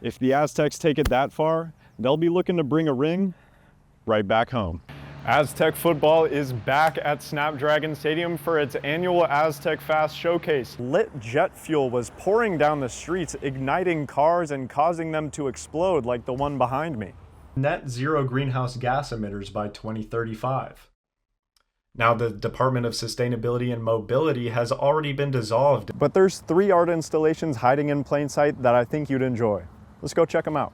If the Aztecs take it that far, they'll be looking to bring a ring right back home. Aztec football is back at Snapdragon Stadium for its annual Aztec Fast showcase. Lit jet fuel was pouring down the streets, igniting cars and causing them to explode like the one behind me. Net zero greenhouse gas emitters by 2035. Now, the Department of Sustainability and Mobility has already been dissolved, but there's 3 art installations hiding in plain sight that I think you'd enjoy. Let's go check them out.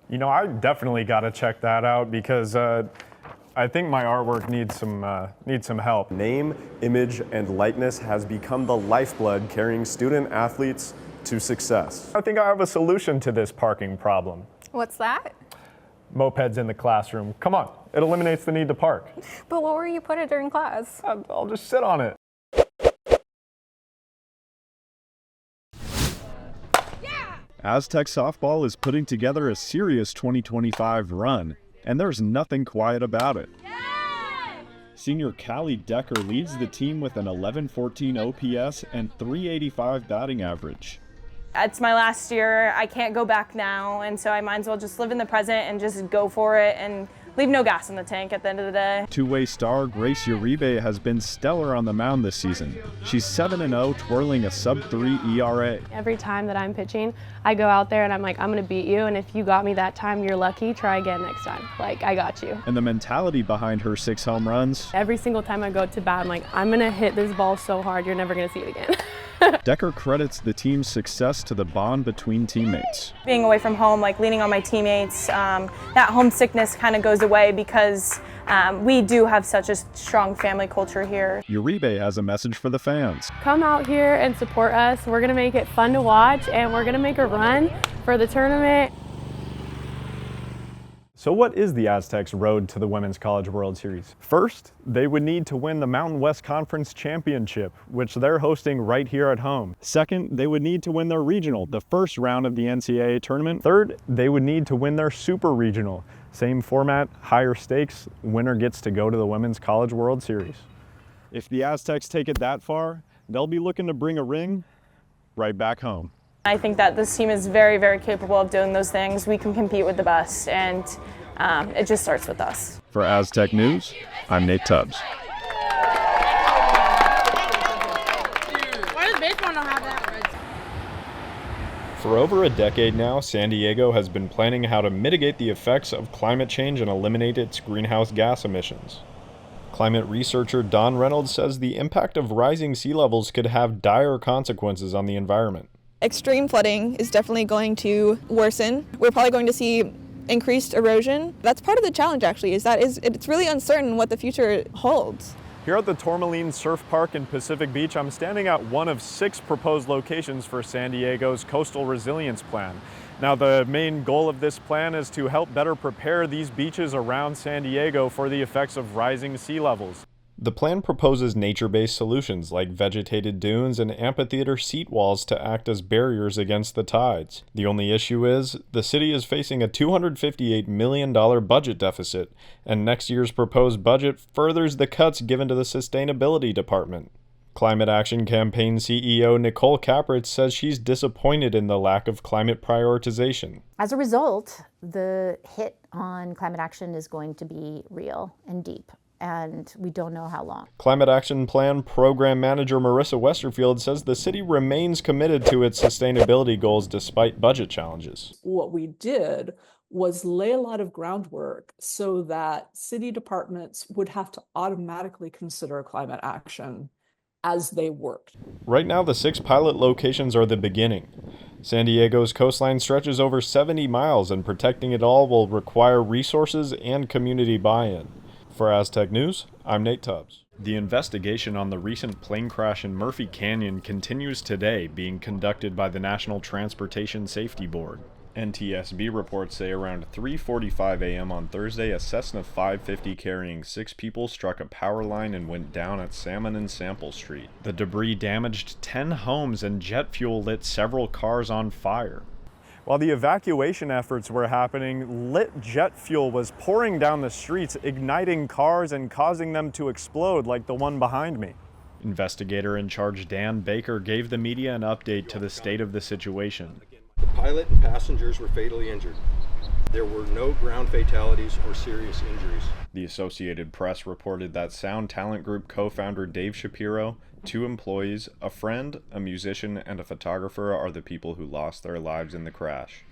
You know, I definitely got to check that out because I think my artwork needs some help. Name, image, and likeness has become the lifeblood carrying student athletes to success. I think I have a solution to this parking problem. What's that? Mopeds in the classroom. Come on, it eliminates the need to park. But what were you put it during class? I'll just sit on it. Aztec softball is putting together a serious 2025 run, and there's nothing quiet about it. Yay! Senior Callie Decker leads the team with an 1114 OPS and 385 batting average. It's my last year. I can't go back now, and so I might as well just live in the present and just go for it and leave no gas in the tank at the end of the day. Two-way star Grace Uribe has been stellar on the mound this season. She's 7-0, twirling a sub-3 ERA. Every time that I'm pitching, I go out there and I'm like, I'm gonna beat you, and if you got me that time, you're lucky, try again next time. Like, I got you. And the mentality behind her 6 home runs. Every single time I go to bat, I'm like, I'm gonna hit this ball so hard, you're never gonna see it again. Decker credits the team's success to the bond between teammates. Being away from home, like leaning on my teammates, that homesickness kind of goes away because we do have such a strong family culture here. Uribe has a message for the fans. Come out here and support us. We're gonna make it fun to watch, and we're gonna make a run for the tournament. So what is the Aztecs' road to the Women's College World Series? First, they would need to win the Mountain West Conference Championship, which they're hosting right here at home. Second, they would need to win their regional, the first round of the NCAA tournament. Third, they would need to win their super regional. Same format, higher stakes, winner gets to go to the Women's College World Series. If the Aztecs take it that far, they'll be looking to bring a ring right back home. I think that this team is very, very capable of doing those things. We can compete with the best, and it just starts with us. For Aztec News, I'm Nate Tubbs. Why does baseball not have that? For over a decade now, San Diego has been planning how to mitigate the effects of climate change and eliminate its greenhouse gas emissions. Climate researcher Don Reynolds says the impact of rising sea levels could have dire consequences on the environment. Extreme flooding is definitely going to worsen. We're probably going to see increased erosion. That's part of the challenge, actually, it's really uncertain what the future holds. Here at the Tourmaline Surf Park in Pacific Beach, I'm standing at one of 6 proposed locations for San Diego's Coastal Resilience Plan. Now, the main goal of this plan is to help better prepare these beaches around San Diego for the effects of rising sea levels. The plan proposes nature-based solutions like vegetated dunes and amphitheater seat walls to act as barriers against the tides. The only issue is, the city is facing a $258 million budget deficit, and next year's proposed budget furthers the cuts given to the Sustainability Department. Climate Action Campaign CEO Nicole Capritz says she's disappointed in the lack of climate prioritization. As a result, the hit on climate action is going to be real and deep, and we don't know how long. Climate Action Plan Program Manager Marissa Westerfield says the city remains committed to its sustainability goals despite budget challenges. What we did was lay a lot of groundwork so that city departments would have to automatically consider climate action as they worked. Right now, the 6 pilot locations are the beginning. San Diego's coastline stretches over 70 miles, and protecting it all will require resources and community buy-in. For Aztec News, I'm Nate Tubbs. The investigation on the recent plane crash in Murphy Canyon continues today, being conducted by the National Transportation Safety Board. NTSB reports say around 3:45 a.m. on Thursday, a Cessna 550 carrying 6 people struck a power line and went down at Salmon and Sample Street. The debris damaged 10 homes and jet fuel lit several cars on fire. While the evacuation efforts were happening, lit jet fuel was pouring down the streets, igniting cars and causing them to explode like the one behind me. Investigator in charge Dan Baker gave the media an update to the state of the situation. The pilot and passengers were fatally injured. There were no ground fatalities or serious injuries. The Associated Press reported that Sound Talent Group co-founder Dave Shapiro, 2 employees, a friend, a musician, and a photographer are the people who lost their lives in the crash.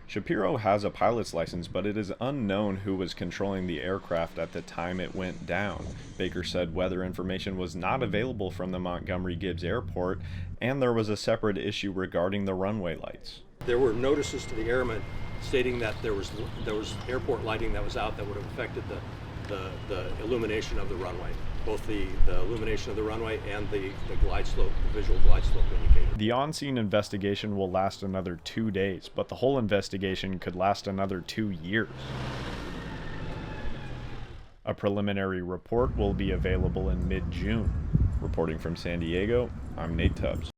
Shapiro has a pilot's license, but it is unknown who was controlling the aircraft at the time it went down. Baker said weather information was not available from the Montgomery Gibbs Airport, and there was a separate issue regarding the runway lights. There were notices to the airmen stating that there was airport lighting that was out that would have affected the illumination of the runway, both the illumination of the runway and the glide slope, the visual glide slope indicator. The on-scene investigation will last another 2 days, but the whole investigation could last another 2 years. A preliminary report will be available in mid-June. Reporting from San Diego, I'm Nate Tubbs.